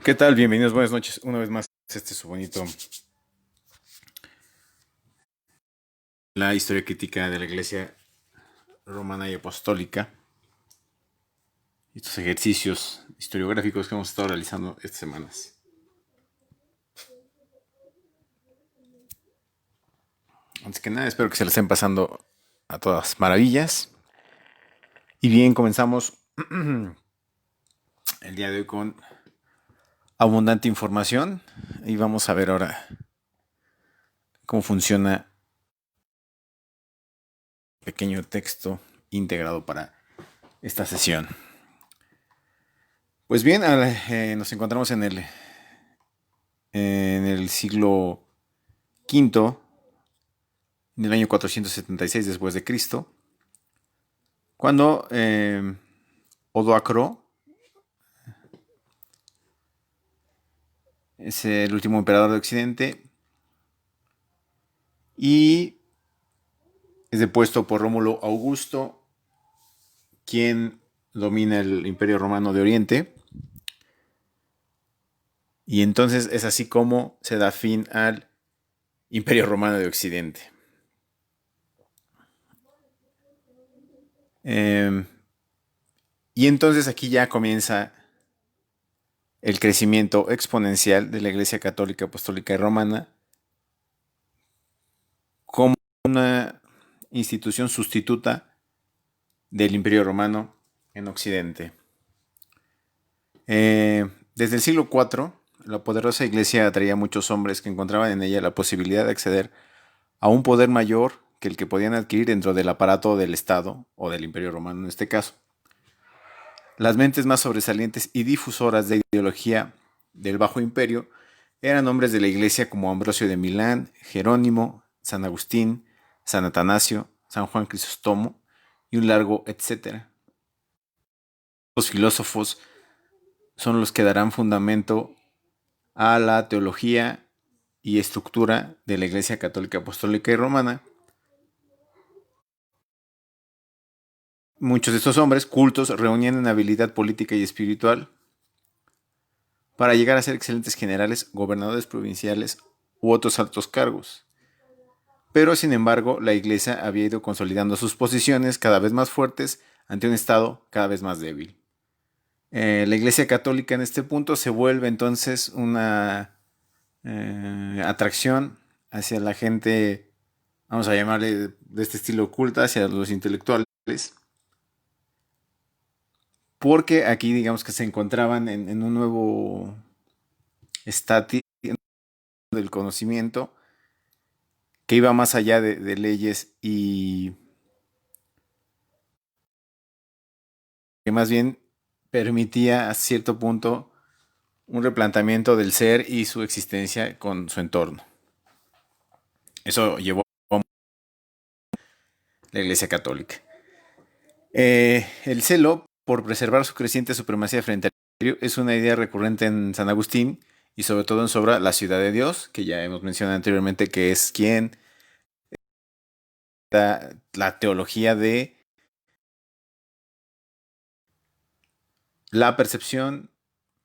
¿Qué tal? Bienvenidos, buenas noches. Una vez más, este es su bonito, la historia crítica de la Iglesia Romana y Apostólica. Estos ejercicios historiográficos que hemos estado realizando estas semanas. Antes que nada, espero que se la estén pasando a todas maravillas. Y bien, comenzamos el día de hoy con abundante información. Y vamos a ver ahora cómo funciona el pequeño texto integrado para esta sesión. Pues bien, nos encontramos en el siglo V, en el año 476 después de Cristo, cuando Odoacro es el último emperador de Occidente y es depuesto por Rómulo Augusto, quien domina el Imperio Romano de Oriente. Y entonces es así como se da fin al Imperio Romano de Occidente. Y entonces aquí ya comienza el crecimiento exponencial de la Iglesia Católica, Apostólica y Romana como una institución sustituta del Imperio Romano en Occidente. Desde el siglo IV, la poderosa iglesia atraía a muchos hombres que encontraban en ella la posibilidad de acceder a un poder mayor que el que podían adquirir dentro del aparato del Estado o del Imperio Romano en este caso. Las mentes más sobresalientes y difusoras de ideología del Bajo Imperio eran hombres de la iglesia como Ambrosio de Milán, Jerónimo, San Agustín, San Atanasio, San Juan Crisóstomo y un largo etcétera. Los filósofos son los que darán fundamento a la teología y estructura de la Iglesia Católica Apostólica y Romana. Muchos de estos hombres cultos reunían en habilidad política y espiritual para llegar a ser excelentes generales, gobernadores provinciales u otros altos cargos. Pero, sin embargo, la Iglesia había ido consolidando sus posiciones cada vez más fuertes ante un Estado cada vez más débil. La Iglesia Católica en este punto se vuelve entonces una atracción hacia la gente, vamos a llamarle de este estilo oculta, hacia los intelectuales, porque aquí digamos que se encontraban en un nuevo estatus del conocimiento que iba más allá de leyes y que más bien permitía a cierto punto un replanteamiento del ser y su existencia con su entorno. Eso llevó a la Iglesia Católica. El celo por preservar su creciente supremacía frente al imperio es una idea recurrente en San Agustín y sobre todo en su obra La ciudad de Dios, que ya hemos mencionado anteriormente, que es quien da la teología de la percepción,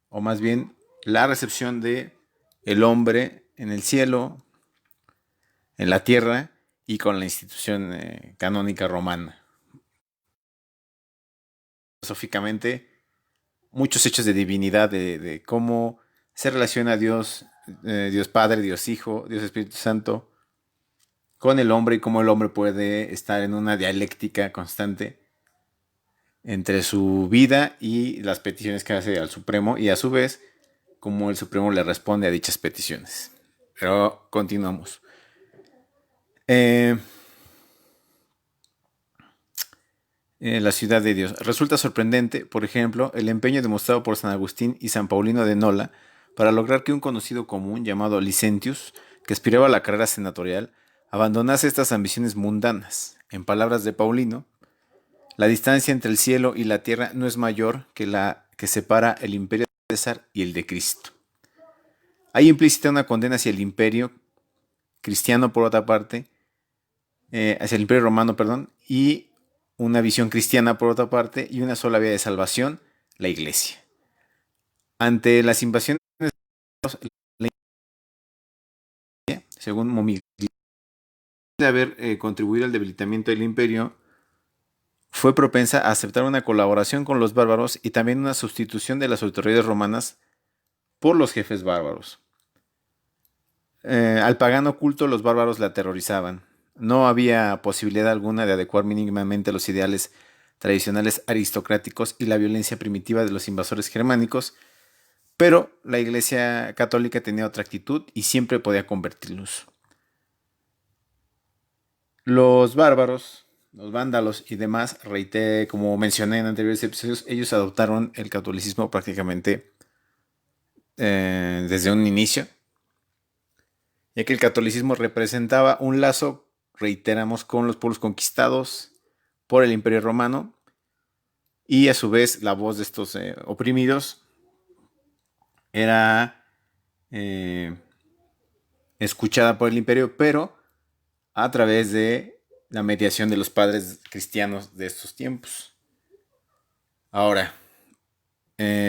o más bien la recepción de el hombre en el cielo, en la tierra y con la institución canónica romana. Filosóficamente, muchos hechos de divinidad, de cómo se relaciona Dios, Dios Padre, Dios Hijo, Dios Espíritu Santo, con el hombre y cómo el hombre puede estar en una dialéctica constante entre su vida y las peticiones que hace al Supremo y a su vez cómo el Supremo le responde a dichas peticiones. Pero continuamos. La ciudad de Dios. Resulta sorprendente, por ejemplo, el empeño demostrado por San Agustín y San Paulino de Nola para lograr que un conocido común llamado Licentius, que aspiraba a la carrera senatorial, abandonase estas ambiciones mundanas. En palabras de Paulino, la distancia entre el cielo y la tierra no es mayor que la que separa el imperio de César y el de Cristo. Hay implícita una condena hacia el imperio cristiano, por otra parte, hacia el imperio romano, perdón, y una visión cristiana por otra parte, y una sola vía de salvación, la iglesia. Ante las invasiones según Momigliani, de haber contribuido al debilitamiento del imperio, fue propensa a aceptar una colaboración con los bárbaros y también una sustitución de las autoridades romanas por los jefes bárbaros. Al pagano culto los bárbaros le aterrorizaban. No había posibilidad alguna de adecuar mínimamente los ideales tradicionales aristocráticos y la violencia primitiva de los invasores germánicos, pero la Iglesia Católica tenía otra actitud y siempre podía convertirlos. Los bárbaros, los vándalos y demás, como mencioné en anteriores episodios, ellos adoptaron el catolicismo prácticamente desde un inicio, ya que el catolicismo representaba un lazo, reiteramos, con los pueblos conquistados por el Imperio Romano y a su vez la voz de estos oprimidos era escuchada por el imperio, pero a través de la mediación de los padres cristianos de estos tiempos. Ahora,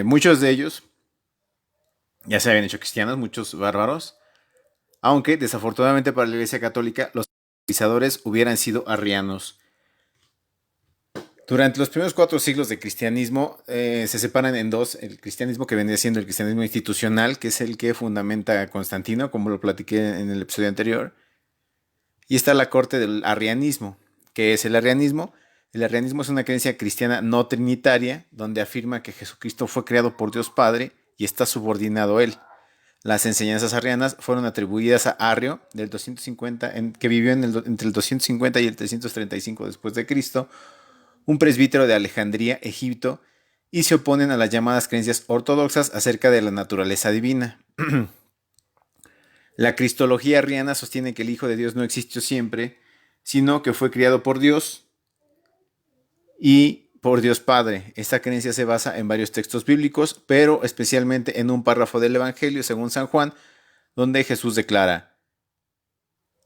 muchos de ellos ya se habían hecho cristianos, muchos bárbaros, aunque desafortunadamente para la Iglesia Católica los colonizadores hubieran sido arrianos. Durante los primeros 4 siglos de cristianismo se separan en dos: el cristianismo que vendría siendo el cristianismo institucional, que es el que fundamenta Constantino, como lo platiqué en el episodio anterior, y está la corte del arrianismo. ¿Qué es el arrianismo? El arrianismo es una creencia cristiana no trinitaria, donde afirma que Jesucristo fue creado por Dios Padre y está subordinado a él. Las enseñanzas arrianas fueron atribuidas a Arrio, del 250, que vivió entre el 250 y el 335 después de Cristo, un presbítero de Alejandría, Egipto, y se oponen a las llamadas creencias ortodoxas acerca de la naturaleza divina. La cristología arriana sostiene que el Hijo de Dios no existió siempre, sino que fue criado por Dios y por Dios Padre. Esta creencia se basa en varios textos bíblicos, pero especialmente en un párrafo del Evangelio según San Juan, donde Jesús declara: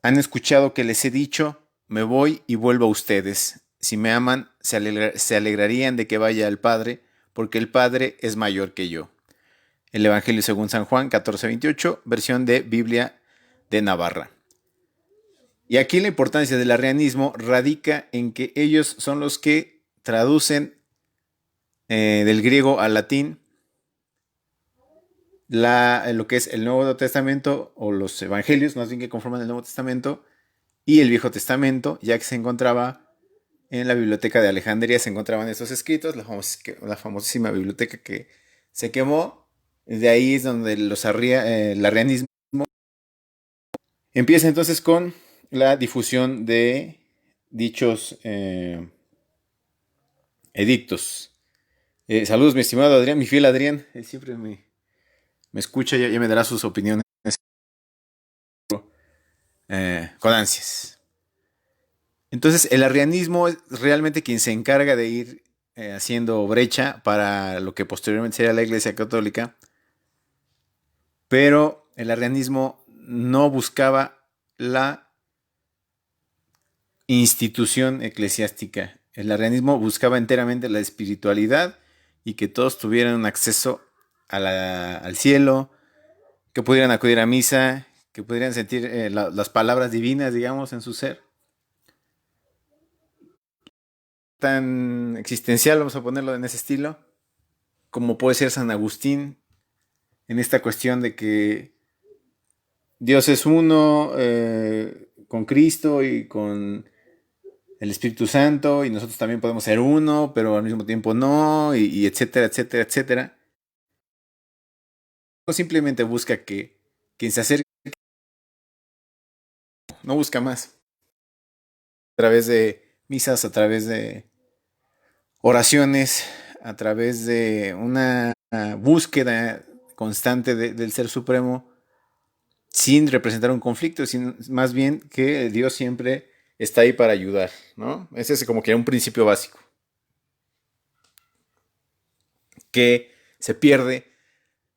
han escuchado que les he dicho, me voy y vuelvo a ustedes. Si me aman, se alegrarían de que vaya al Padre, porque el Padre es mayor que yo. El Evangelio según San Juan 14:28, versión de Biblia de Navarra. Y aquí la importancia del arrianismo radica en que ellos son los que traducen del griego al latín lo que es el Nuevo Testamento, o los Evangelios, más bien, que conforman el Nuevo Testamento, y el Viejo Testamento, ya que se encontraba en la biblioteca de Alejandría, se encontraban estos escritos, la famosísima biblioteca que se quemó. De ahí es donde el arrianismo empieza entonces con la difusión de dichos edictos. Saludos, mi estimado Adrián, mi fiel Adrián, él siempre me escucha, ya me dará sus opiniones con ansias. Entonces, el arrianismo es realmente quien se encarga de ir haciendo brecha para lo que posteriormente sería la Iglesia Católica, pero el arrianismo no buscaba la institución eclesiástica. El arrianismo buscaba enteramente la espiritualidad y que todos tuvieran un acceso al cielo, que pudieran acudir a misa, que pudieran sentir las palabras divinas, digamos, en su ser. Tan existencial, vamos a ponerlo en ese estilo, como puede ser San Agustín, en esta cuestión de que Dios es uno con Cristo y con el Espíritu Santo, y nosotros también podemos ser uno, pero al mismo tiempo no, y etcétera, etcétera, etcétera. O simplemente busca que quien se acerque, no busca más. A través de misas, a través de oraciones, a través de una búsqueda constante del Ser Supremo, sin representar un conflicto, más bien que Dios siempre está ahí para ayudar, ¿no? Ese es como que un principio básico que se pierde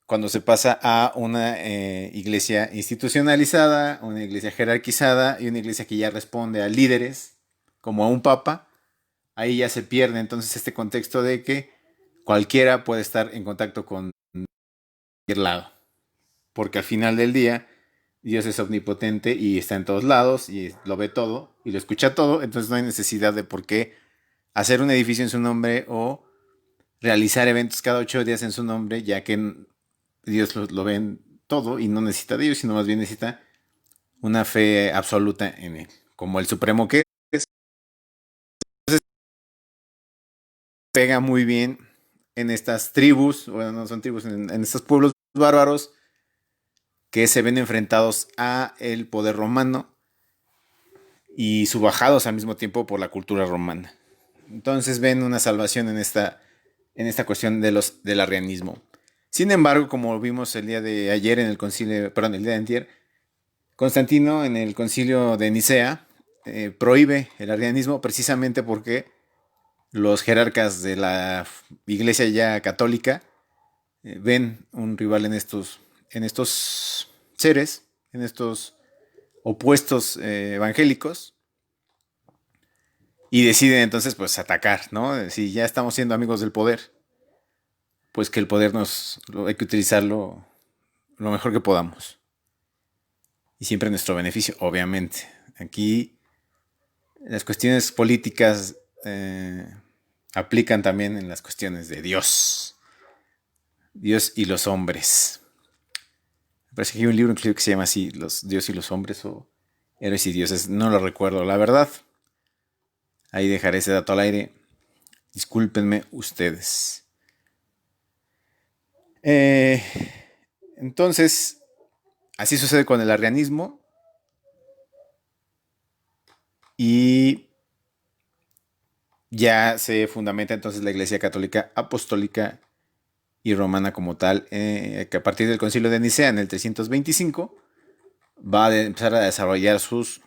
cuando se pasa a una iglesia institucionalizada, una iglesia jerarquizada y una iglesia que ya responde a líderes, como a un papa. Ahí ya se pierde entonces este contexto de que cualquiera puede estar en contacto con cualquier lado. porque al final del día Dios es omnipotente y está en todos lados y lo ve todo y lo escucha todo, entonces no hay necesidad de por qué hacer un edificio en su nombre o realizar eventos cada 8 días en su nombre, ya que Dios lo ve en todo y no necesita de Dios, sino más bien necesita una fe absoluta en Él, como el Supremo que es. Entonces pega muy bien en estas tribus, bueno, no son tribus, en estos pueblos bárbaros que se ven enfrentados a el poder romano y subajados al mismo tiempo por la cultura romana. Entonces ven una salvación en esta cuestión del arrianismo. Sin embargo, como vimos el día de ayer en el concilio, perdón, el día de antier, Constantino en el concilio de Nicea prohíbe el arrianismo precisamente porque los jerarcas de la iglesia ya católica ven un rival en estos seres, en estos opuestos evangélicos, y deciden entonces pues atacar, ¿no? Si ya estamos siendo amigos del poder, pues que el poder hay que utilizarlo lo mejor que podamos. Y siempre en nuestro beneficio, obviamente. Aquí las cuestiones políticas aplican también en las cuestiones de Dios. Dios y los hombres. Me parece que hay un libro incluso que se llama así, los Dios y los hombres, o Héroes y Dioses. No lo recuerdo, la verdad. Ahí dejaré ese dato al aire. Discúlpenme ustedes. Eh, entonces, así sucede con el arrianismo. Y ya se fundamenta entonces la Iglesia Católica Apostólica y Romana como tal, que a partir del Concilio de Nicea en el 325 va a empezar a desarrollar sus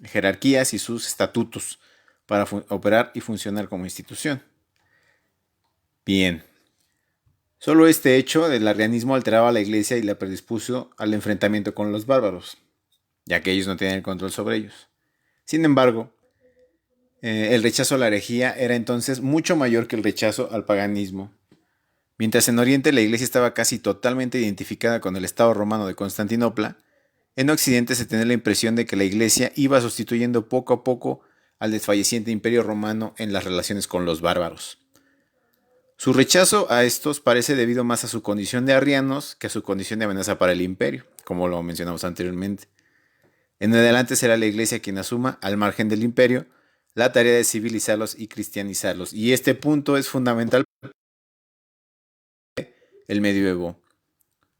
jerarquías y sus estatutos para operar y funcionar como institución. Bien, solo este hecho del arrianismo alteraba a la Iglesia y la predispuso al enfrentamiento con los bárbaros, ya que ellos no tenían el control sobre ellos. Sin embargo, el rechazo a la herejía era entonces mucho mayor que el rechazo al paganismo. Mientras en Oriente la Iglesia estaba casi totalmente identificada con el Estado romano de Constantinopla, en Occidente se tenía la impresión de que la Iglesia iba sustituyendo poco a poco al desfalleciente Imperio romano en las relaciones con los bárbaros. Su rechazo a estos parece debido más a su condición de arrianos que a su condición de amenaza para el imperio, como lo mencionamos anteriormente. En adelante será la Iglesia quien asuma, al margen del imperio, la tarea de civilizarlos y cristianizarlos. Y este punto es fundamental para el medioevo,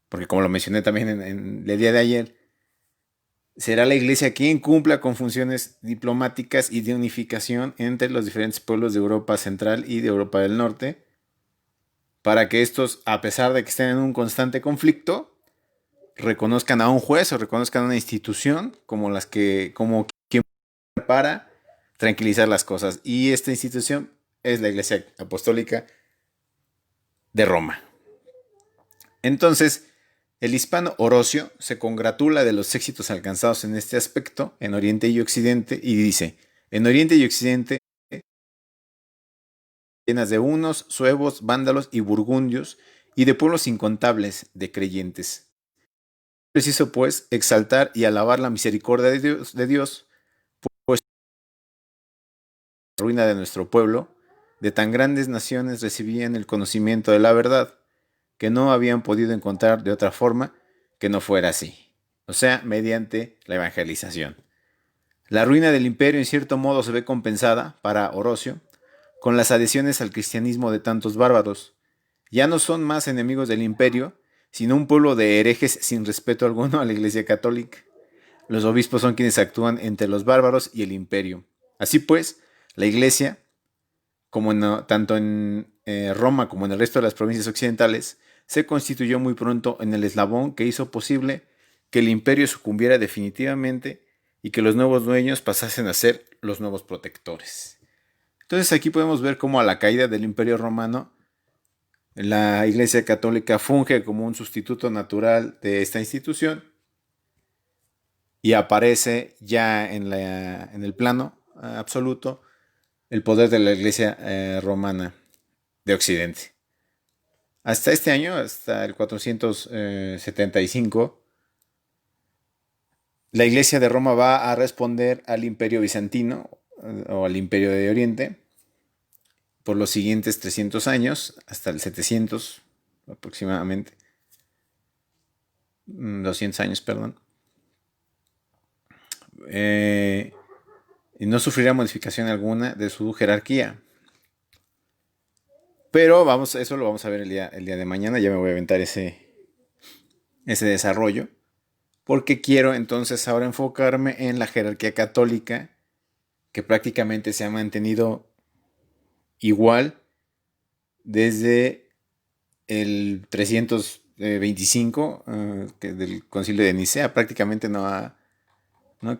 porque como lo mencioné también en el día de ayer, será la Iglesia quien cumpla con funciones diplomáticas y de unificación entre los diferentes pueblos de Europa Central y de Europa del Norte, para que estos, a pesar de que estén en un constante conflicto, reconozcan a un juez o reconozcan a una institución como quien para tranquilizar las cosas. Y esta institución es la Iglesia Apostólica de Roma. Entonces, el hispano Orosio se congratula de los éxitos alcanzados en este aspecto en Oriente y Occidente y dice, en Oriente y Occidente, llenas de hunos, suevos, vándalos y burgundios y de pueblos incontables de creyentes. Es preciso, pues, exaltar y alabar la misericordia de Dios, pues la ruina de nuestro pueblo, de tan grandes naciones recibían el conocimiento de la verdad, que no habían podido encontrar de otra forma que no fuera así, o sea, mediante la evangelización. La ruina del imperio en cierto modo se ve compensada, para Orosio, con las adhesiones al cristianismo de tantos bárbaros. Ya no son más enemigos del imperio, sino un pueblo de herejes sin respeto alguno a la Iglesia Católica. Los obispos son quienes actúan entre los bárbaros y el imperio. Así pues, la Iglesia, tanto en Roma como en el resto de las provincias occidentales, se constituyó muy pronto en el eslabón que hizo posible que el imperio sucumbiera definitivamente y que los nuevos dueños pasasen a ser los nuevos protectores. Entonces aquí podemos ver cómo a la caída del imperio romano, la Iglesia Católica funge como un sustituto natural de esta institución y aparece ya en el plano absoluto el poder de la Iglesia romana de Occidente. Hasta este año, hasta el 475, la Iglesia de Roma va a responder al Imperio Bizantino o al Imperio de Oriente por los siguientes 300 años, hasta el 700 aproximadamente, 200 años, perdón. Y no sufrirá modificación alguna de su jerarquía. Pero eso lo vamos a ver el día de mañana. Ya me voy a aventar ese desarrollo. Porque quiero entonces ahora enfocarme en la jerarquía católica, que prácticamente se ha mantenido igual desde el 325 del Concilio de Nicea. Prácticamente no ha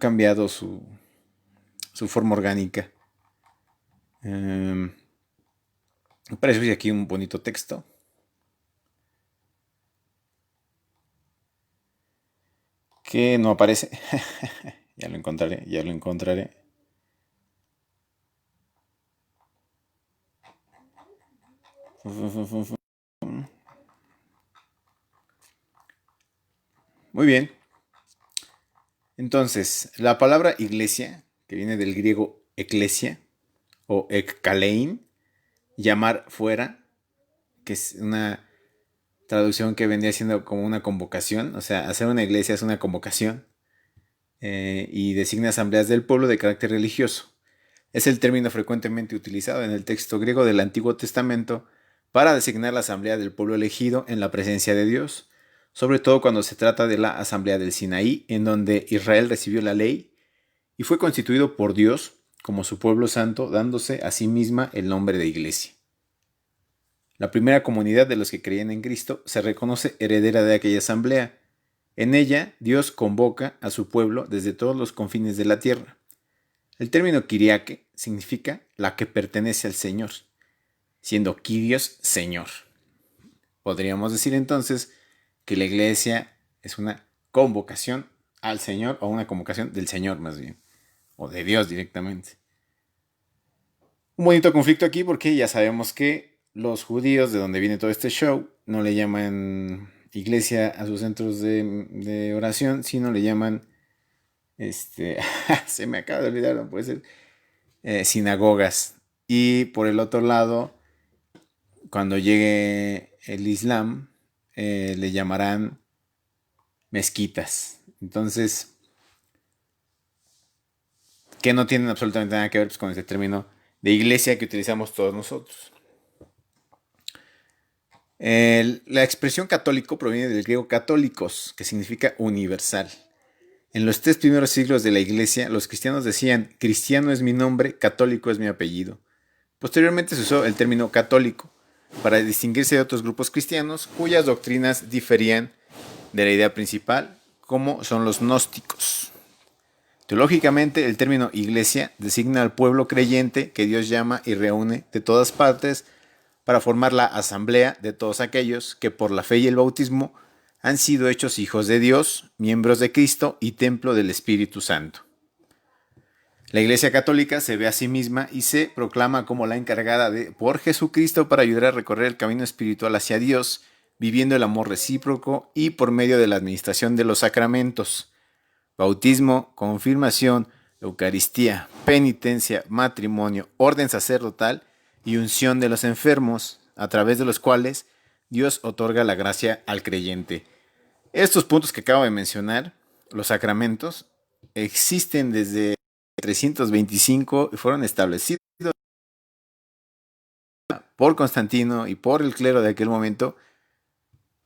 cambiado su forma orgánica. Me parece aquí un bonito texto. Que no aparece. Ya lo encontraré. Muy bien. Entonces, la palabra iglesia, que viene del griego eclesia o ekkalein, llamar fuera, que es una traducción que vendría siendo como una convocación, o sea, hacer una iglesia es una convocación, y designa asambleas del pueblo de carácter religioso. Es el término frecuentemente utilizado en el texto griego del Antiguo Testamento para designar la asamblea del pueblo elegido en la presencia de Dios, sobre todo cuando se trata de la asamblea del Sinaí, en donde Israel recibió la ley y fue constituido por Dios como su pueblo santo, dándose a sí misma el nombre de iglesia. La primera comunidad de los que creían en Cristo se reconoce heredera de aquella asamblea. En ella, Dios convoca a su pueblo desde todos los confines de la tierra. El término Kyriake significa la que pertenece al Señor, siendo Kyrios Señor. Podríamos decir entonces que la iglesia es una convocación al Señor, o una convocación del Señor más bien, o de Dios directamente. Un bonito conflicto aquí porque ya sabemos que los judíos, de donde viene todo este show, no le llaman iglesia a sus centros de oración, sino le llaman, se me acaba de olvidar, no puede ser, sinagogas. Y por el otro lado, cuando llegue el Islam, le llamarán mezquitas. Entonces, que no tienen absolutamente nada que ver, pues, con este término de iglesia que utilizamos todos nosotros. La expresión católico proviene del griego católicos, que significa universal. En los 3 primeros siglos de la iglesia, los cristianos decían: cristiano es mi nombre, católico es mi apellido. Posteriormente se usó el término católico para distinguirse de otros grupos cristianos cuyas doctrinas diferían de la idea principal, como son los gnósticos. Teológicamente, el término iglesia designa al pueblo creyente que Dios llama y reúne de todas partes para formar la asamblea de todos aquellos que por la fe y el bautismo han sido hechos hijos de Dios, miembros de Cristo y templo del Espíritu Santo. La Iglesia Católica se ve a sí misma y se proclama como la encargada por Jesucristo para ayudar a recorrer el camino espiritual hacia Dios, viviendo el amor recíproco y por medio de la administración de los sacramentos: bautismo, confirmación, Eucaristía, penitencia, matrimonio, orden sacerdotal y unción de los enfermos, a través de los cuales Dios otorga la gracia al creyente. Estos puntos que acabo de mencionar, los sacramentos, existen desde 325 y fueron establecidos por Constantino y por el clero de aquel momento,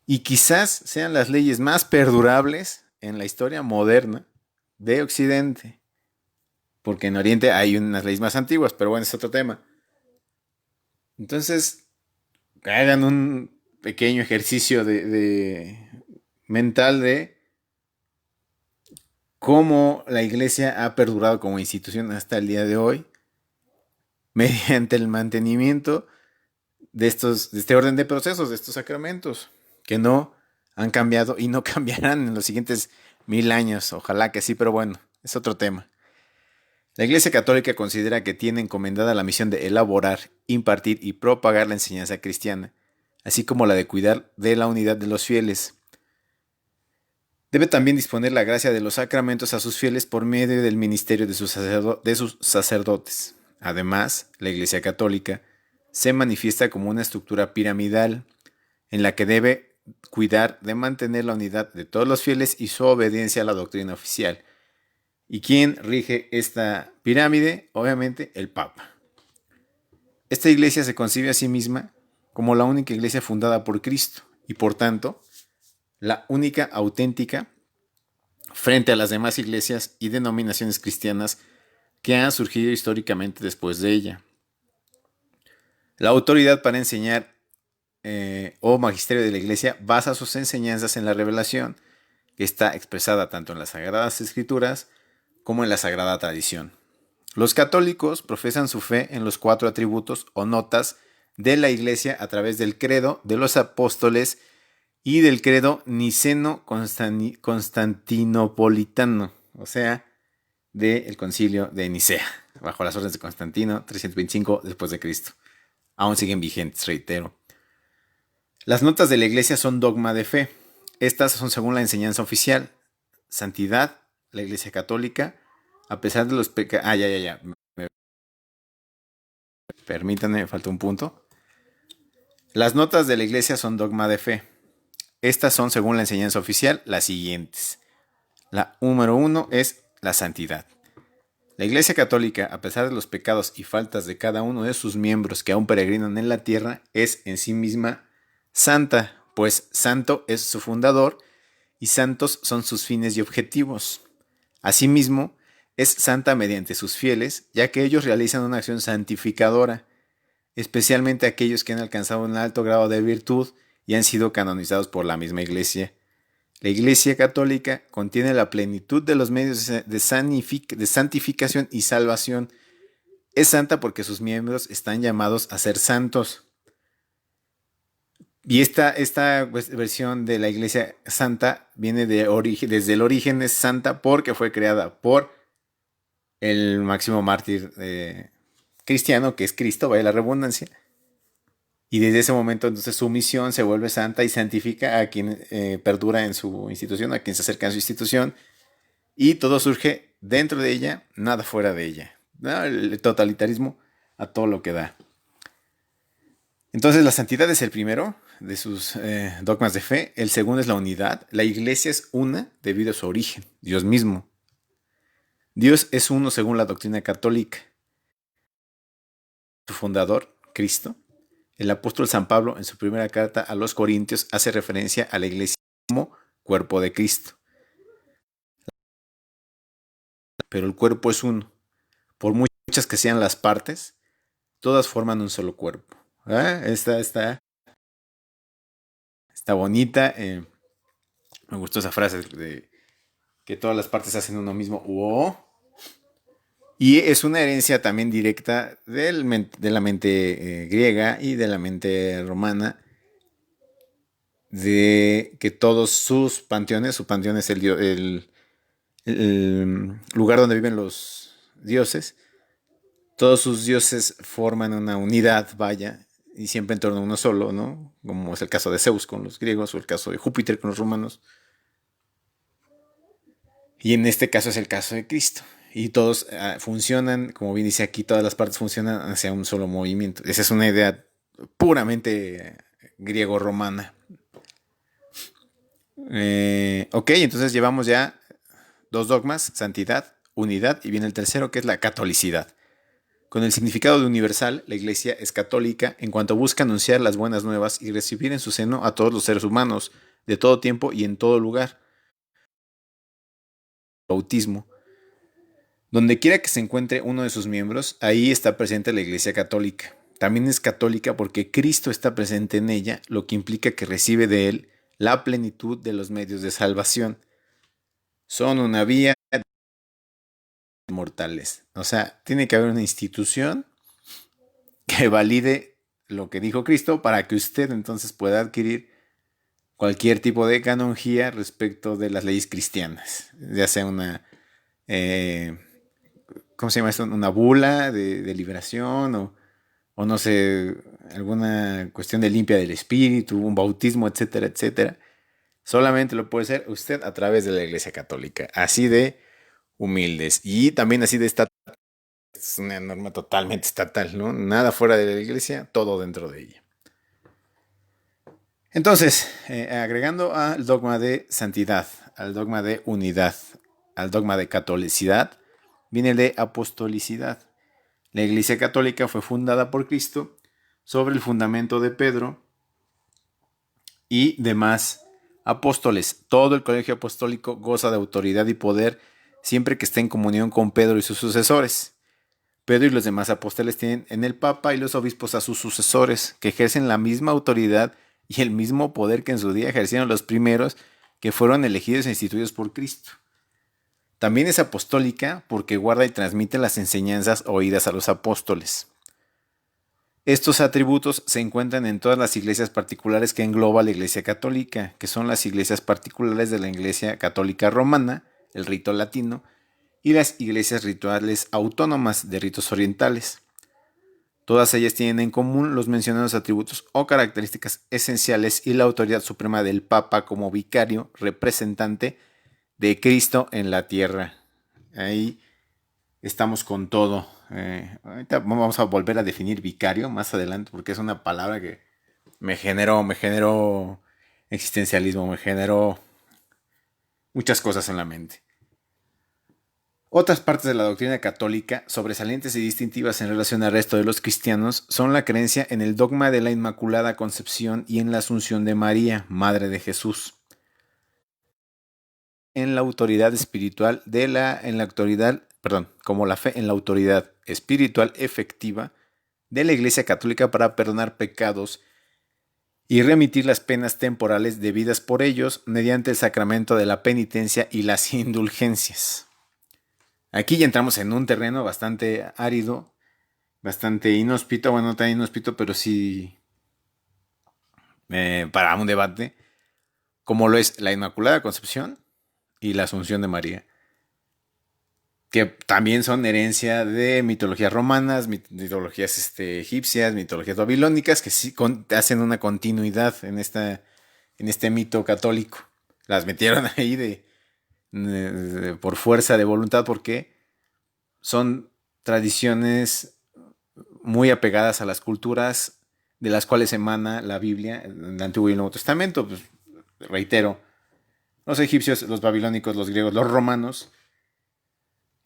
y quizás sean las leyes más perdurables en la historia moderna de Occidente, porque en Oriente hay unas leyes más antiguas, pero bueno, es otro tema. Entonces, hagan un pequeño ejercicio mental de cómo la iglesia ha perdurado como institución hasta el día de hoy, mediante el mantenimiento de este orden de procesos, de estos sacramentos, que no han cambiado y no cambiarán en los siguientes 1000 años. Ojalá que sí, pero bueno, es otro tema. La Iglesia Católica considera que tiene encomendada la misión de elaborar, impartir y propagar la enseñanza cristiana, así como la de cuidar de la unidad de los fieles. Debe también disponer la gracia de los sacramentos a sus fieles por medio del ministerio de sus sacerdotes. Además, la Iglesia Católica se manifiesta como una estructura piramidal en la que debe cuidar de mantener la unidad de todos los fieles y su obediencia a la doctrina oficial. ¿Y quién rige esta pirámide? Obviamente el Papa. Esta iglesia se concibe a sí misma como la única iglesia fundada por Cristo y por tanto la única auténtica frente a las demás iglesias y denominaciones cristianas que han surgido históricamente después de ella. La autoridad para enseñar o magisterio de la iglesia basa sus enseñanzas en la revelación, que está expresada tanto en las Sagradas Escrituras como en la Sagrada Tradición. Los católicos profesan su fe en los 4 atributos o notas de la iglesia a través del credo de los apóstoles y del credo niceno-constantinopolitano, o sea, del concilio de Nicea, bajo las órdenes de Constantino, 325 después de Cristo. Aún siguen vigentes, reitero. Las notas de la iglesia son dogma de fe. Estas son según la enseñanza oficial. Santidad, la iglesia católica, a pesar de los pecados... Permítanme, me falta un punto. Las notas de la iglesia son dogma de fe. Estas son, según la enseñanza oficial, las siguientes. La número 1 es la santidad. La Iglesia Católica, a pesar de los pecados y faltas de cada uno de sus miembros que aún peregrinan en la tierra, es en sí misma santa, pues santo es su fundador y santos son sus fines y objetivos. Asimismo, es santa mediante sus fieles, ya que ellos realizan una acción santificadora, especialmente aquellos que han alcanzado un alto grado de virtud y han sido canonizados por la misma Iglesia. La Iglesia Católica contiene la plenitud de los medios de santificación y salvación. Es santa porque sus miembros están llamados a ser santos. Y esta versión de la Iglesia Santa viene desde el origen, es santa porque fue creada por el máximo mártir cristiano, que es Cristo, vaya la redundancia. Y desde ese momento entonces su misión se vuelve santa y santifica a quien perdura en su institución, a quien se acerca a su institución. Y todo surge dentro de ella, nada fuera de ella. ¿No? El totalitarismo a todo lo que da. Entonces la santidad es el primero de sus dogmas de fe. El segundo es la unidad. La iglesia es una debido a su origen, Dios mismo. Dios es uno según la doctrina católica. Su fundador, Cristo. El apóstol San Pablo, en su primera carta a los Corintios, hace referencia a la iglesia como cuerpo de Cristo. Pero el cuerpo es uno. Por muchas que sean las partes, todas forman un solo cuerpo. Está bonita. Me gustó esa frase de que todas las partes hacen uno mismo. ¡Wow! Y es una herencia también directa de la mente griega y de la mente romana, de que todos sus panteones, su panteón es el lugar donde viven los dioses, todos sus dioses forman una unidad, vaya, y siempre en torno a uno solo, ¿no? Como es el caso de Zeus con los griegos o el caso de Júpiter con los romanos. Y en este caso es el caso de Cristo. Y todos funcionan, como bien dice aquí, todas las partes funcionan hacia un solo movimiento. Esa es una idea puramente griego-romana. Ok, entonces llevamos ya 2 dogmas, santidad, unidad, y viene el tercero, que es la catolicidad. Con el significado de universal, la Iglesia es católica en cuanto busca anunciar las buenas nuevas y recibir en su seno a todos los seres humanos, de todo tiempo y en todo lugar. Bautismo. Donde quiera que se encuentre uno de sus miembros, ahí está presente la Iglesia Católica. También es católica porque Cristo está presente en ella, lo que implica que recibe de él la plenitud de los medios de salvación. Son una vía de mortales. O sea, tiene que haber una institución que valide lo que dijo Cristo para que usted entonces pueda adquirir cualquier tipo de canonjía respecto de las leyes cristianas. Ya sea una... ¿cómo se llama esto? Una bula de liberación o no sé, alguna cuestión de limpia del espíritu, un bautismo, etcétera, etcétera, solamente lo puede hacer usted a través de la Iglesia Católica. Así de humildes. Y también así de estatal. Es una norma totalmente estatal, ¿no? Nada fuera de la Iglesia, todo dentro de ella. Entonces, agregando al dogma de santidad, al dogma de unidad, al dogma de catolicidad, viene el de apostolicidad. La Iglesia Católica fue fundada por Cristo sobre el fundamento de Pedro y demás apóstoles. Todo el colegio apostólico goza de autoridad y poder siempre que esté en comunión con Pedro y sus sucesores. Pedro y los demás apóstoles tienen en el Papa y los obispos a sus sucesores, que ejercen la misma autoridad y el mismo poder que en su día ejercieron los primeros que fueron elegidos e instituidos por Cristo. También es apostólica porque guarda y transmite las enseñanzas oídas a los apóstoles. Estos atributos se encuentran en todas las iglesias particulares que engloba la Iglesia Católica, que son las iglesias particulares de la Iglesia Católica Romana, el rito latino, y las iglesias rituales autónomas de ritos orientales. Todas ellas tienen en común los mencionados atributos o características esenciales y la autoridad suprema del Papa como vicario, representante de Cristo en la tierra. Ahí estamos con todo. Ahorita vamos a volver a definir vicario más adelante porque es una palabra que me generó existencialismo, me generó muchas cosas en la mente. Otras partes de la doctrina católica, sobresalientes y distintivas en relación al resto de los cristianos, son la creencia en el dogma de la Inmaculada Concepción y en la Asunción de María, Madre de Jesús. En la autoridad espiritual como la fe en la autoridad espiritual efectiva de la Iglesia Católica para perdonar pecados y remitir las penas temporales debidas por ellos mediante el sacramento de la penitencia y las indulgencias. Aquí ya entramos en un terreno bastante árido, bastante inhóspito, bueno, no tan inhóspito, pero sí para un debate, como lo es la Inmaculada Concepción y la Asunción de María, que también son herencia de mitologías romanas, mitologías egipcias, mitologías babilónicas, que sí hacen una continuidad en este mito católico. Las metieron ahí por fuerza de voluntad porque son tradiciones muy apegadas a las culturas de las cuales emana la Biblia en el Antiguo y el Nuevo Testamento. Pues, reitero, los egipcios, los babilónicos, los griegos, los romanos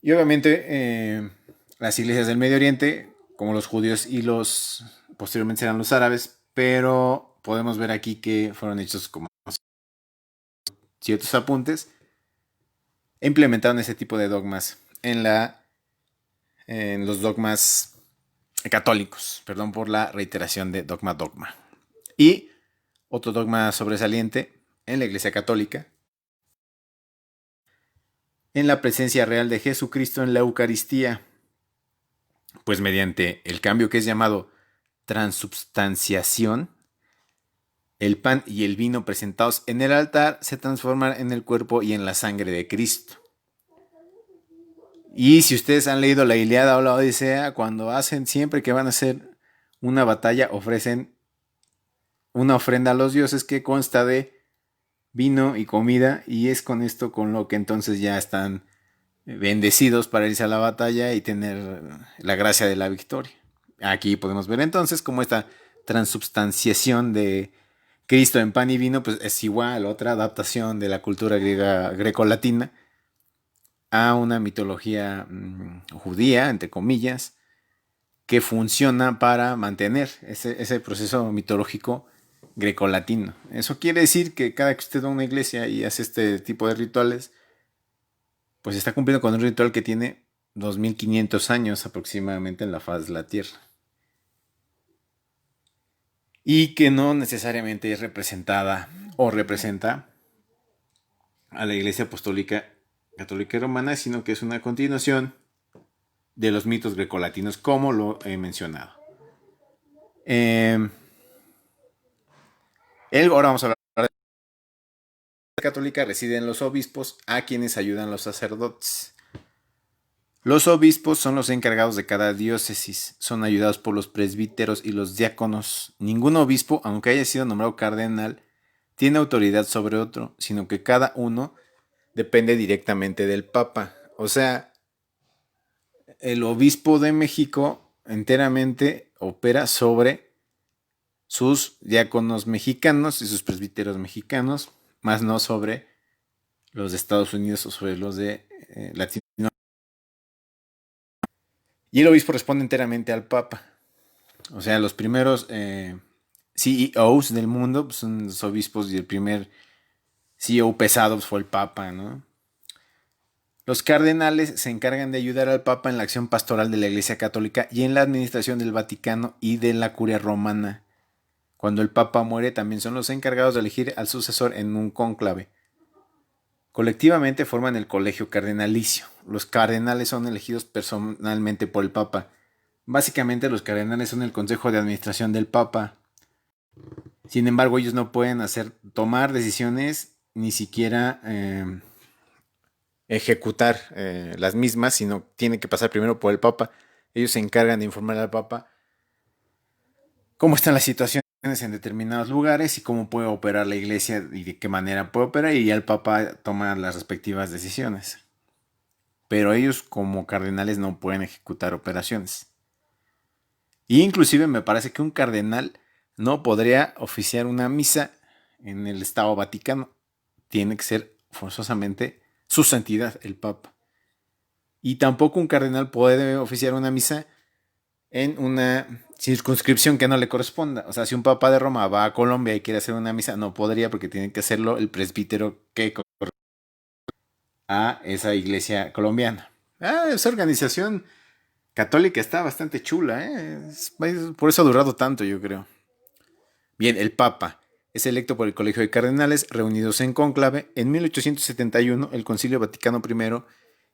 y obviamente las iglesias del Medio Oriente, como los judíos y posteriormente serán los árabes, pero podemos ver aquí que fueron hechos como ciertos apuntes e implementaron ese tipo de dogmas en los dogmas católicos, perdón por la reiteración de dogma. Y otro dogma sobresaliente en la Iglesia Católica, en la presencia real de Jesucristo en la Eucaristía, pues mediante el cambio que es llamado transubstanciación, el pan y el vino presentados en el altar se transforman en el cuerpo y en la sangre de Cristo. Y si ustedes han leído la Ilíada o la Odisea, cuando hacen, siempre que van a hacer una batalla, ofrecen una ofrenda a los dioses que consta de vino y comida, y es con esto con lo que entonces ya están bendecidos para irse a la batalla y tener la gracia de la victoria. Aquí podemos ver entonces cómo esta transubstanciación de Cristo en pan y vino pues es igual a otra adaptación de la cultura griega grecolatina a una mitología judía, entre comillas, que funciona para mantener ese proceso mitológico grecolatino. Eso quiere decir que cada que usted va a una iglesia y hace este tipo de rituales, pues está cumpliendo con un ritual que tiene 2500 años aproximadamente en la faz de la Tierra. Y que no necesariamente es representada o representa a la Iglesia Apostólica Católica y Romana, sino que es una continuación de los mitos grecolatinos, como lo he mencionado. Ahora vamos a hablar de la católica. Residen los obispos, a quienes ayudan los sacerdotes. Los obispos son los encargados de cada diócesis, son ayudados por los presbíteros y los diáconos. Ningún obispo, aunque haya sido nombrado cardenal, tiene autoridad sobre otro, sino que cada uno depende directamente del Papa. O sea, el obispo de México enteramente opera sobre sus diáconos mexicanos y sus presbíteros mexicanos, más no sobre los de Estados Unidos o sobre los de Latinoamérica. Y el obispo responde enteramente al Papa. O sea, los primeros CEOs del mundo pues, son los obispos y el primer CEO pesado pues, fue el Papa, ¿no? Los cardenales se encargan de ayudar al Papa en la acción pastoral de la Iglesia Católica y en la administración del Vaticano y de la Curia Romana. Cuando el Papa muere, también son los encargados de elegir al sucesor en un cónclave. Colectivamente forman el colegio cardenalicio. Los cardenales son elegidos personalmente por el Papa. Básicamente los cardenales son el consejo de administración del Papa. Sin embargo, ellos no pueden tomar decisiones ni siquiera ejecutar las mismas, sino tiene que pasar primero por el Papa. Ellos se encargan de informar al Papa cómo están las situaciones en determinados lugares y cómo puede operar la iglesia y de qué manera puede operar y ya el Papa toma las respectivas decisiones. Pero ellos como cardenales no pueden ejecutar operaciones. Y inclusive me parece que un cardenal no podría oficiar una misa en el Estado Vaticano. Tiene que ser forzosamente su santidad, el Papa. Y tampoco un cardenal puede oficiar una misa en una circunscripción que no le corresponda. O sea, si un papa de Roma va a Colombia y quiere hacer una misa, no podría porque tiene que hacerlo el presbítero que corresponde a esa iglesia colombiana. Esa organización católica está bastante chula, ¿eh? Por eso ha durado tanto, yo creo. Bien, el Papa es electo por el Colegio de Cardenales reunidos en cónclave. En 1871, el Concilio Vaticano I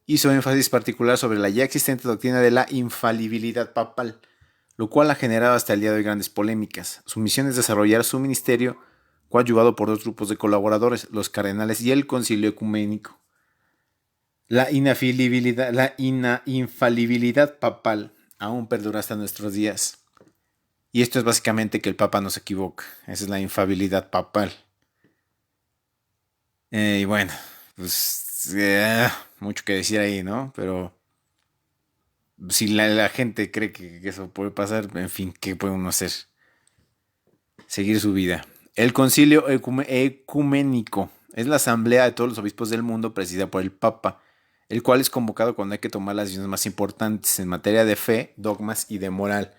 hizo énfasis particular sobre la ya existente doctrina de la infalibilidad papal, lo cual ha generado hasta el día de hoy grandes polémicas. Su misión es desarrollar su ministerio, coadyuvado por dos grupos de colaboradores, los cardenales y el Concilio Ecuménico. La infalibilidad papal aún perdura hasta nuestros días. Y esto es básicamente que el Papa no se equivoca. Esa es la infalibilidad papal. Y bueno, pues mucho que decir ahí, ¿no? Pero si la gente cree que eso puede pasar, en fin, ¿qué puede uno hacer? Seguir su vida. El Concilio Ecuménico es la asamblea de todos los obispos del mundo presidida por el Papa, el cual es convocado cuando hay que tomar las decisiones más importantes en materia de fe, dogmas y de moral.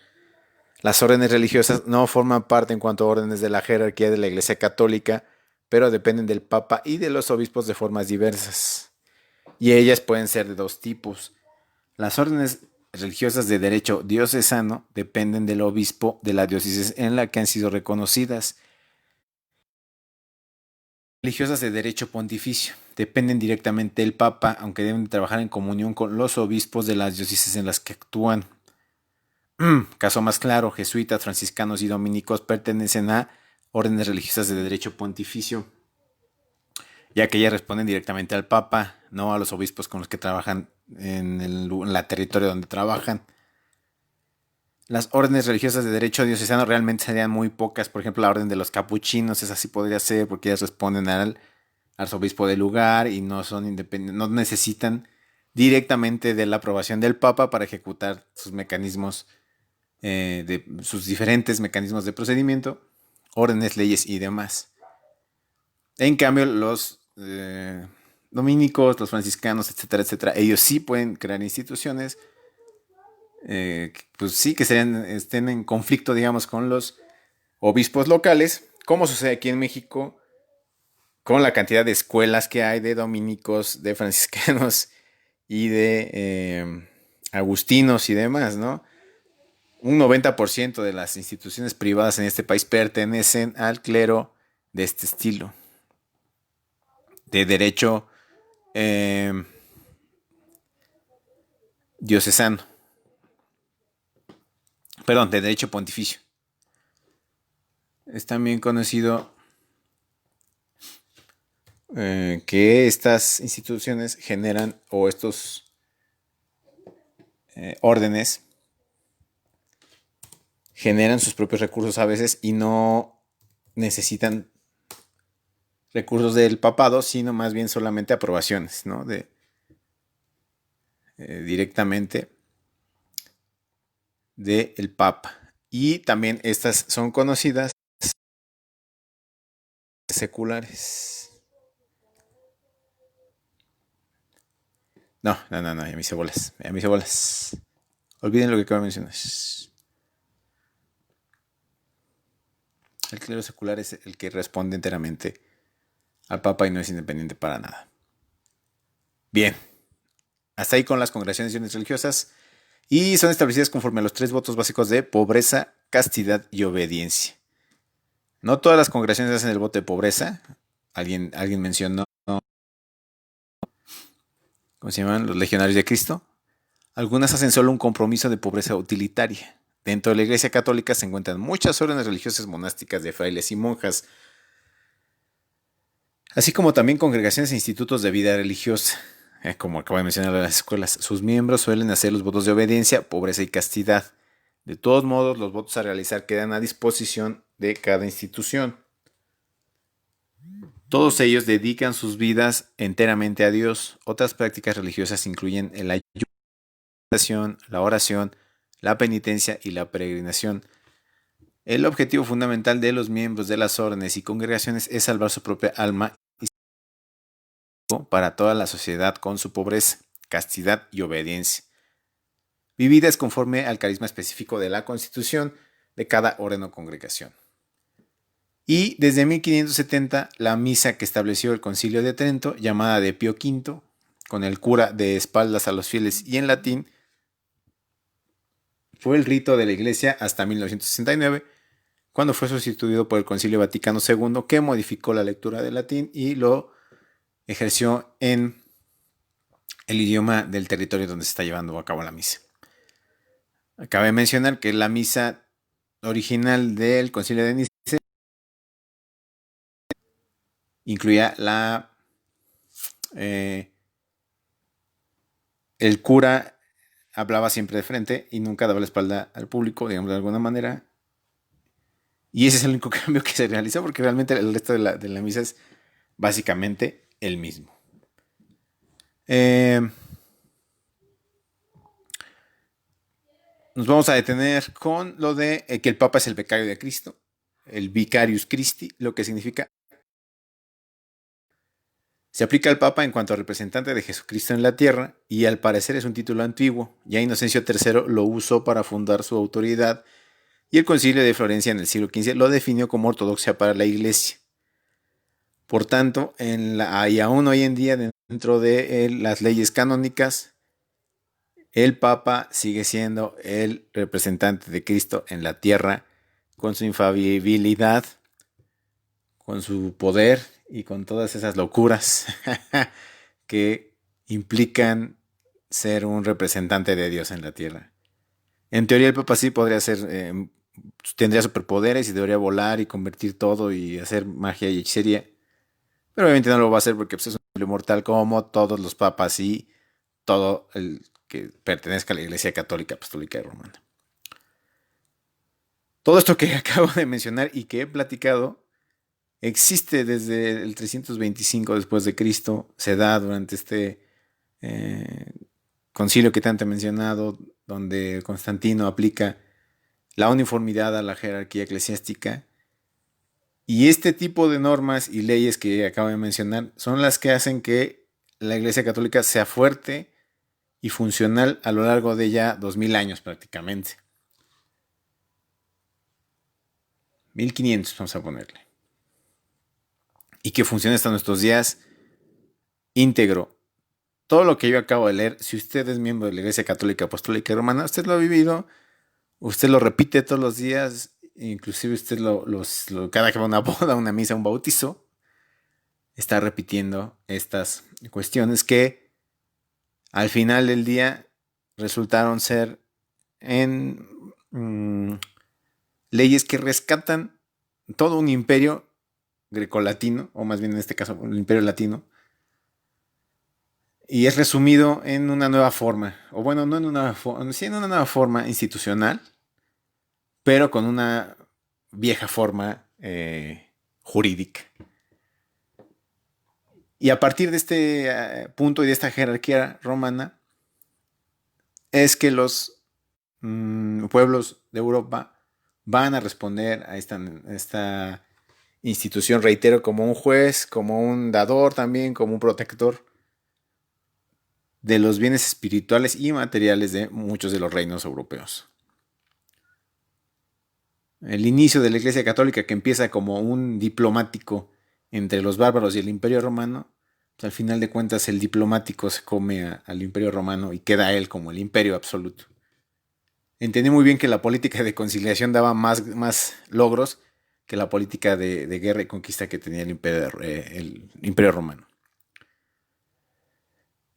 Las órdenes religiosas no forman parte en cuanto a órdenes de la jerarquía de la Iglesia Católica, pero dependen del Papa y de los obispos de formas diversas. Y ellas pueden ser de dos tipos. Las órdenes religiosas de derecho diocesano dependen del obispo de la diócesis en la que han sido reconocidas. Religiosas de derecho pontificio dependen directamente del Papa, aunque deben trabajar en comunión con los obispos de las diócesis en las que actúan. Caso más claro, jesuitas, franciscanos y dominicos pertenecen a órdenes religiosas de derecho pontificio, ya que ellas responden directamente al Papa, no a los obispos con los que trabajan en la territorio donde trabajan. Las órdenes religiosas de derecho diocesano realmente serían muy pocas. Por ejemplo, la orden de los capuchinos, esa sí podría ser porque ellas responden al arzobispo del lugar y no son independientes, no necesitan directamente de la aprobación del Papa para ejecutar sus mecanismos, de sus diferentes mecanismos de procedimiento, órdenes, leyes y demás. En cambio, los dominicos, los franciscanos, etcétera, etcétera, ellos sí pueden crear instituciones, pues sí, que estén en conflicto, digamos, con los obispos locales, como sucede aquí en México, con la cantidad de escuelas que hay de dominicos, de franciscanos y de agustinos y demás, ¿no? Un 90% de las instituciones privadas en este país pertenecen al clero de este estilo, de derecho diocesano, perdón, de derecho pontificio. Es también conocido que estas instituciones generan, o estos órdenes generan sus propios recursos a veces y no necesitan recursos del papado, sino más bien solamente aprobaciones, ¿no? Directamente del Papa. Y también estas son conocidas seculares. No, ya me hice bolas. Olviden lo que acabo de mencionar. El clero secular es el que responde enteramente al Papa y no es independiente para nada. Bien, hasta ahí con las congregaciones religiosas, y son establecidas conforme a los 3 votos básicos de pobreza, castidad y obediencia. No todas las congregaciones hacen el voto de pobreza. Alguien mencionó, ¿cómo se llaman? Los legionarios de Cristo. Algunas hacen solo un compromiso de pobreza utilitaria. Dentro de la Iglesia Católica se encuentran muchas órdenes religiosas monásticas de frailes y monjas, así como también congregaciones e institutos de vida religiosa. Como acabo de mencionar en las escuelas, sus miembros suelen hacer los votos de obediencia, pobreza y castidad. De todos modos, los votos a realizar quedan a disposición de cada institución. Todos ellos dedican sus vidas enteramente a Dios. Otras prácticas religiosas incluyen el ayuno, la oración, la penitencia y la peregrinación. El objetivo fundamental de los miembros de las órdenes y congregaciones es salvar su propia alma y para toda la sociedad con su pobreza, castidad y obediencia, vividas conforme al carisma específico de la constitución de cada orden o congregación. Y desde 1570, la misa que estableció el Concilio de Trento, llamada de Pío V, con el cura de espaldas a los fieles y en latín, fue el rito de la Iglesia hasta 1969, cuando fue sustituido por el Concilio Vaticano II, que modificó la lectura del latín y lo ejerció en el idioma del territorio donde se está llevando a cabo la misa. Cabe mencionar que la misa original del Concilio de Nicea incluía el cura hablaba siempre de frente y nunca daba la espalda al público, digamos de alguna manera. Y ese es el único cambio que se realizó, porque realmente el resto de la misa es básicamente el mismo. Nos vamos a detener con lo de que el Papa es el becario de Cristo, el Vicarius Christi, lo que significa se aplica al Papa en cuanto a representante de Jesucristo en la tierra, y al parecer es un título antiguo. Ya Inocencio III lo usó para fundar su autoridad, y el Concilio de Florencia en el siglo XV lo definió como ortodoxia para la Iglesia. Por tanto, y aún hoy en día, dentro de las leyes canónicas, el Papa sigue siendo el representante de Cristo en la tierra, con su infalibilidad, con su poder y con todas esas locuras que implican ser un representante de Dios en la tierra. En teoría el Papa sí podría ser, tendría superpoderes y debería volar y convertir todo y hacer magia y hechicería, pero obviamente no lo va a hacer porque pues, es un mortal como todos los papas y todo el que pertenezca a la Iglesia Católica, Apostólica y Romana. Todo esto que acabo de mencionar y que he platicado existe desde el 325 después de Cristo, se da durante este concilio que tanto he mencionado, donde Constantino aplica la uniformidad a la jerarquía eclesiástica. Y este tipo de normas y leyes que acabo de mencionar son las que hacen que la Iglesia Católica sea fuerte y funcional a lo largo de ya 2000 años prácticamente. 1500 vamos a ponerle. Y que funcione hasta nuestros días íntegro. Todo lo que yo acabo de leer, si usted es miembro de la Iglesia Católica, Apostólica y Romana, usted lo ha vivido, usted lo repite todos los días, inclusive usted cada que va a una boda, una misa, un bautizo, está repitiendo estas cuestiones que al final del día resultaron ser en leyes que rescatan todo un imperio grecolatino, o más bien en este caso un imperio latino, y es resumido en una nueva forma, o bueno, no en una forma, sí en una nueva forma institucional, pero con una vieja forma jurídica. Y a partir de este punto y de esta jerarquía romana, es que los pueblos de Europa van a responder a esta institución, reitero, como un juez, como un dador también, como un protector de los bienes espirituales y materiales de muchos de los reinos europeos. El inicio de la Iglesia Católica, que empieza como un diplomático entre los bárbaros y el Imperio Romano, pues al final de cuentas el diplomático se come al Imperio Romano y queda él como el imperio absoluto. Entendí muy bien que la política de conciliación daba más logros que la política de guerra y conquista que tenía el imperio Romano.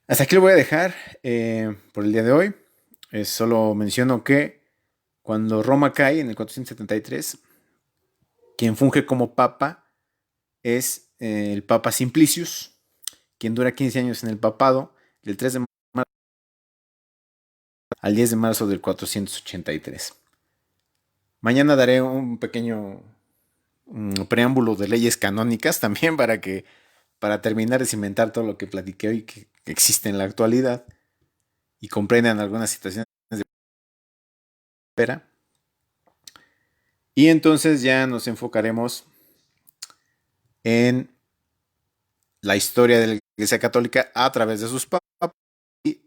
Hasta aquí lo voy a dejar por el día de hoy. Solo menciono que cuando Roma cae en el 473, quien funge como papa es el Papa Simplicius, quien dura 15 años en el papado, del 3 de marzo al 10 de marzo del 483. Mañana daré un pequeño preámbulo de leyes canónicas también para terminar de cimentar todo lo que platiqué hoy que existe en la actualidad y comprendan algunas situaciones de espera. Y entonces ya nos enfocaremos en la historia de la Iglesia Católica a través de sus papas y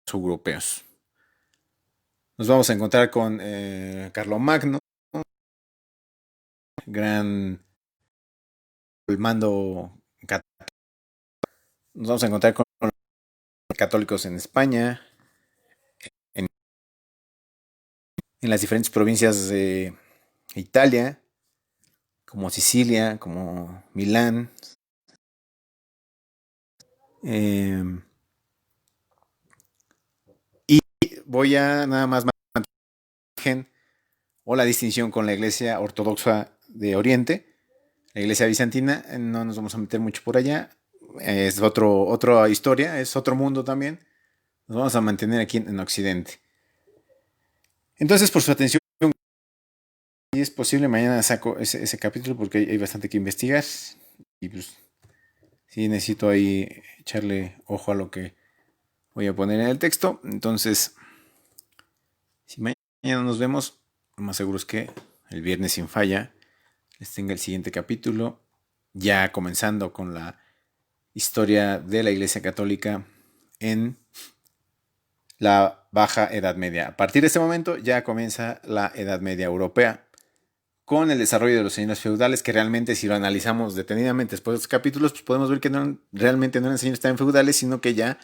los europeos. Nos vamos a encontrar con Carlomagno, gran el mando católico. Nos vamos a encontrar con los católicos en España, en, en las diferentes provincias de Italia, como Sicilia, como Milán. Eh, y voy a nada más margen o la distinción con la Iglesia Ortodoxa de Oriente, la Iglesia Bizantina. No nos vamos a meter mucho por allá. Es otra historia, es otro mundo también. Nos vamos a mantener aquí en Occidente. Entonces, por su atención, si es posible, mañana saco ese capítulo porque hay bastante que investigar. Y pues, sí necesito ahí echarle ojo a lo que voy a poner en el texto. Entonces, si mañana nos vemos, lo más seguro es que el viernes sin falla les tenga el siguiente capítulo, ya comenzando con la historia de la Iglesia Católica en la Baja Edad Media. A partir de este momento ya comienza la Edad Media Europea, con el desarrollo de los señores feudales, que realmente si lo analizamos detenidamente después de estos capítulos, pues podemos ver que realmente no eran señores tan feudales, sino que ya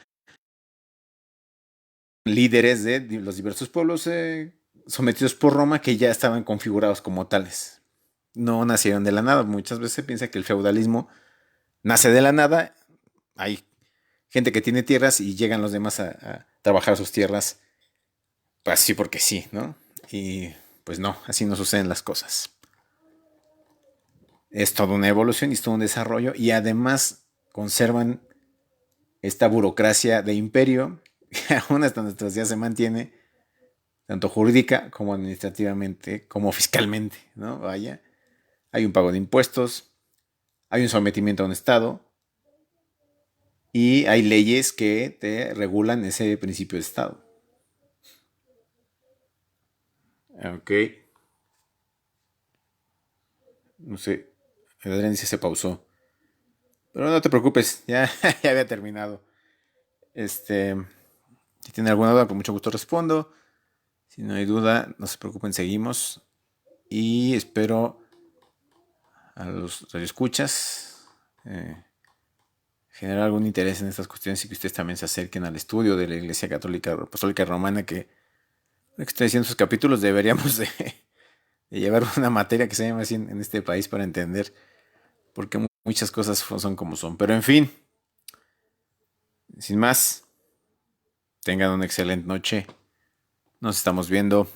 líderes de los diversos pueblos sometidos por Roma que ya estaban configurados como tales. No nacieron de la nada. Muchas veces se piensa que el feudalismo nace de la nada. Hay gente que tiene tierras y llegan los demás a trabajar sus tierras, pues sí porque sí, ¿no? Y pues no, así no suceden las cosas. Es toda una evolución y es todo un desarrollo y además conservan esta burocracia de imperio que aún hasta nuestros días se mantiene, tanto jurídica como administrativamente, como fiscalmente, ¿no? Vaya, hay un pago de impuestos, hay un sometimiento a un Estado y hay leyes que te regulan ese principio de Estado. Ok. No sé, Adrián dice se pausó. Pero no te preocupes, ya, ya había terminado. Si tienen alguna duda, con mucho gusto respondo. Si no hay duda, no se preocupen, seguimos. Y espero a los radioescuchas generar algún interés en estas cuestiones y que ustedes también se acerquen al estudio de la Iglesia Católica Apostólica Romana, que estoy diciendo sus capítulos, deberíamos de llevar una materia que se llama así en este país para entender por qué muchas cosas son como son. Pero en fin, sin más, tengan una excelente noche. Nos estamos viendo.